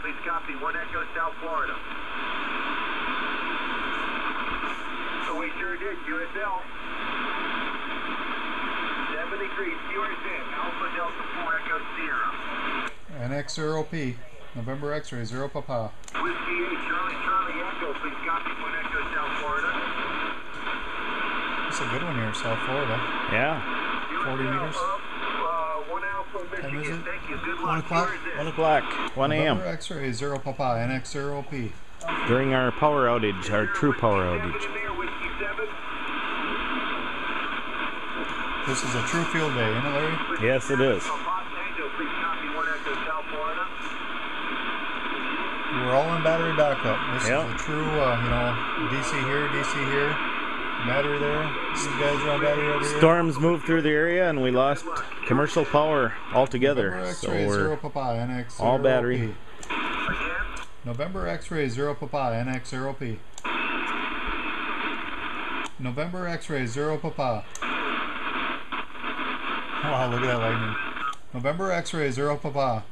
please copy. 1 Echo, South Florida. So we sure did, QSL. 73, Stewart's in. Alpha Delta 4 Echo Sierra. NX0P, November X-ray, 0 Papa. Whiskey 8, Charlie Echo, please copy. 1 Echo, South Florida. That's a good one here, South Florida. Yeah. 40 meters. 1 Alpha, Time is Michigan. it? Thank you. Good 1 luck. o'clock? Stewart's in. 1 o'clock, 1 a.m. November X-ray, 0 Papa, NX0P. During our power outage, our true power outage. This is a true field day, isn't it, Larry? Yes, it is. We're all in battery backup. This Yep. is a true, DC here, battery there. These guys are on battery over here. Storms moved through the area and we lost commercial power altogether. November So X-ray, 0 we're Papa, NX0P. all battery. November X-ray, 0 Papa, NX0P. November X-ray, 0 Papa. Wow, look at that lightning. November X-ray, 0 Papa.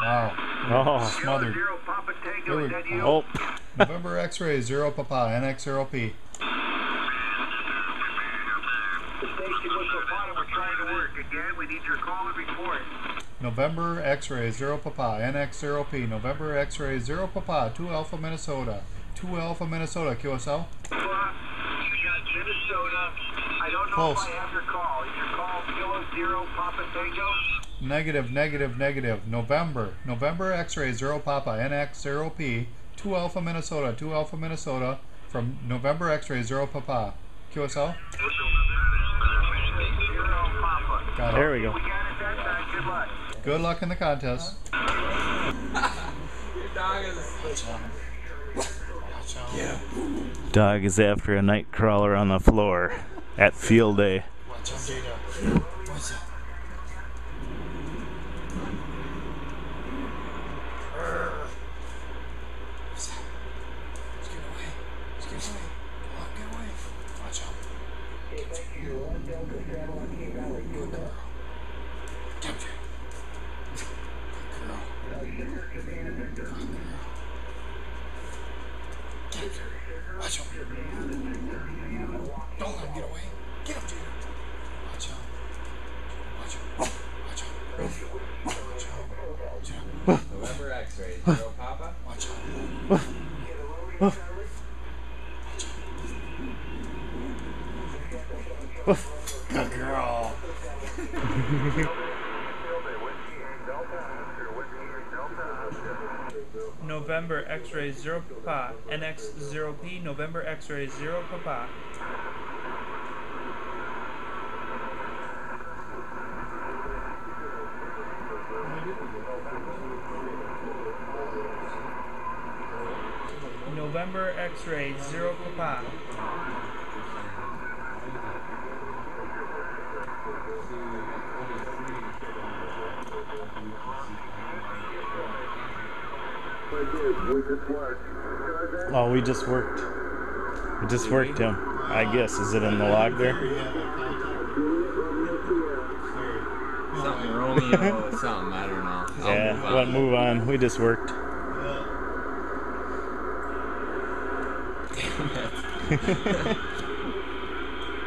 Wow. Oh. Smothered. There we go. Oh. November X-ray, 0 Papa, NX0P. The station whistle bottom, we're trying to work. Again, we need your call and report. November X-ray, 0 Papa, NX0P. November X-ray, 0 Papa, 2 Alpha Minnesota. 2 Alpha Minnesota, QSL. You got Minnesota. I don't know Close. if I have your call. Is your call Kilo 0 Papa Tango? Negative. November X-ray, 0 Papa, NX0P. 2 Alpha Minnesota. 2 Alpha Minnesota. From November X-ray, 0 Papa. QSL. Got it. There we go. We got it that time. Good luck. Good luck in the contest. Your dog is. Yeah. Dog is after a night crawler on the floor at field day. Watch out, Jada. What's up? Get away. Watch out. Good girl. Capture. Good girl. Capture. Watch out. Don't let him get away. Get him, Jada. Watch out. Watch out. Watch out. Watch out. November X-ray, 0 Papa. Watch out. Good girl. November X-ray 0 Papa, NX0P, November X-ray 0 Papa. November X-ray 0 Papa. Oh, we just worked. We just worked him. I guess. Is it in the log there? Something Romeo, something, I don't know. Yeah, move on. We just worked.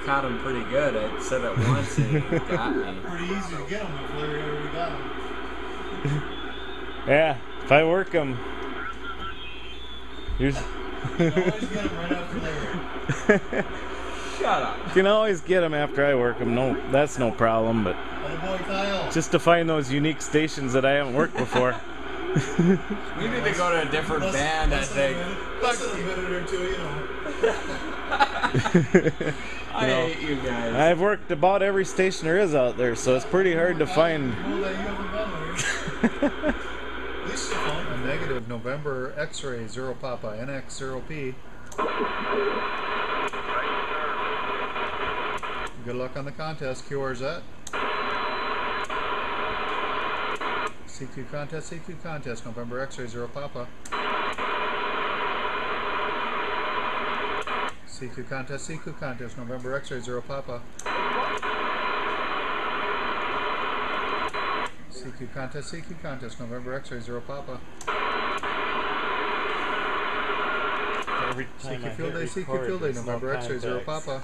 Caught him pretty good. I said it once and he got me. Pretty easy to get them if Larry already got them. Yeah, if I work them. Here's You always get them right after Larry. Shut up. You can always get them after I work them. No, that's no problem. But Attaboy, Kyle. just to find those unique stations that I haven't worked before. We need to go to a different band, I think. Less than a minute or two, you know. I hate you guys. I've worked about every station there is out there, so it's pretty hard to find. Well, that you haven't been there. At least you found a negative. November X-ray 0 Papa, NX0P. Good luck on the contest. QRZ. CQ contest, November X-ray 0 Papa. CQ contest, November X-ray 0 Papa. CQ contest, November X-ray 0 Papa. Every time CQ field day, CQ field day, November X-ray 0 Papa.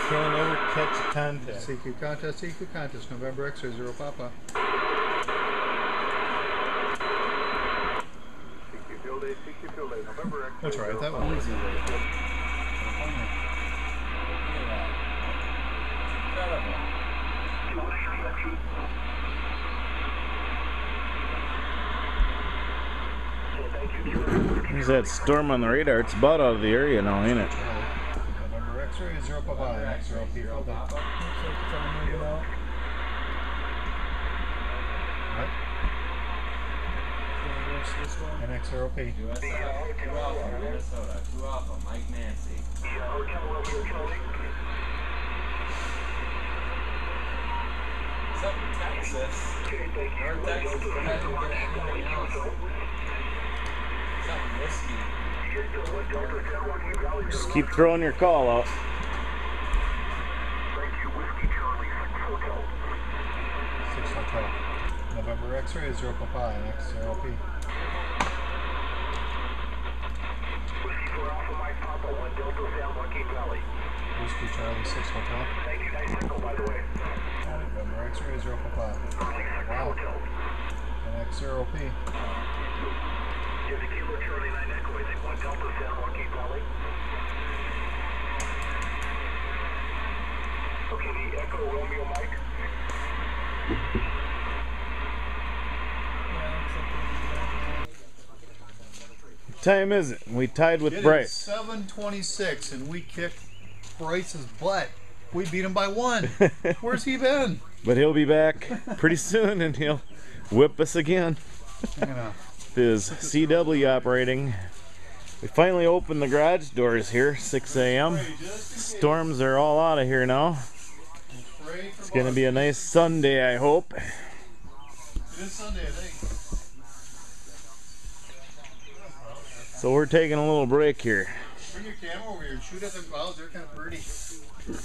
Can't ever catch contact. CQ contest, November X-ray 0 Papa. CQ field day, November X-ray. That's right, that one. Easy right there. Incredible. There's that storm on the radar. It's about out of the area now, ain't it? November X-ray 0 Papa, NX 0 P field day. Looks like it's all moving out. What? Yeah, where's this one? NX 0 P. USA, 2 Alpha, Minnesota, 2 Alpha, Mike Nancy. What's up in Texas? North Texas, go ahead and get anything else. Something risky. Just keep throwing your call out. 6 Hotel. November X-ray 0 Papa, NX 0 P. Whiskey Charlie 6 Hotel. November X-ray 0 Papa. Wow. NX 0 P. Okay, the Echo Romeo Mike. What time is it? We tied with It is Bryce. 7:26 and we kicked Bryce's butt. We beat him by 1. Where's he been? But he'll be back pretty soon and he'll whip us again. Hang on. His CW operating. We finally opened the garage doors here, 6 a.m. Storms are all out of here now. It's going to be a nice Sunday, I hope. It is Sunday, I think. So we're taking a little break here. Bring your camera over here and shoot at them clouds. They're kind of pretty.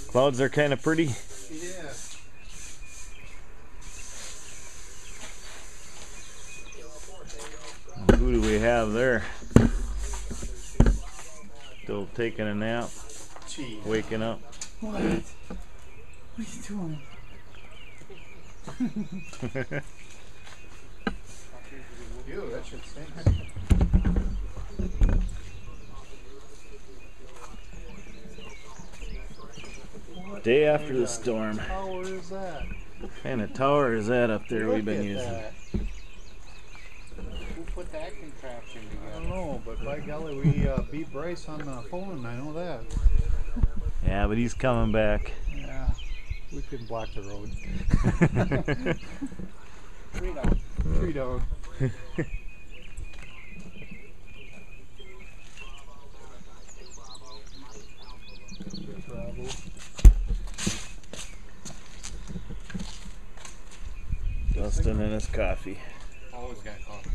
Clouds are kind of pretty. Yeah. Who do we have there? Still taking a nap, Gee. waking up. What? What are you doing? Ew, that shit stinks. Day after the storm. What tower is that? What kind of tower is that up there we've been Look at using? that. Who put that contraption I together? don't know, but by golly, we beat Bryce on the phone, I know that. Yeah, but he's coming back. Yeah, we couldn't block the road. 3 down. 3 down. Dustin and his coffee. Always got coffee.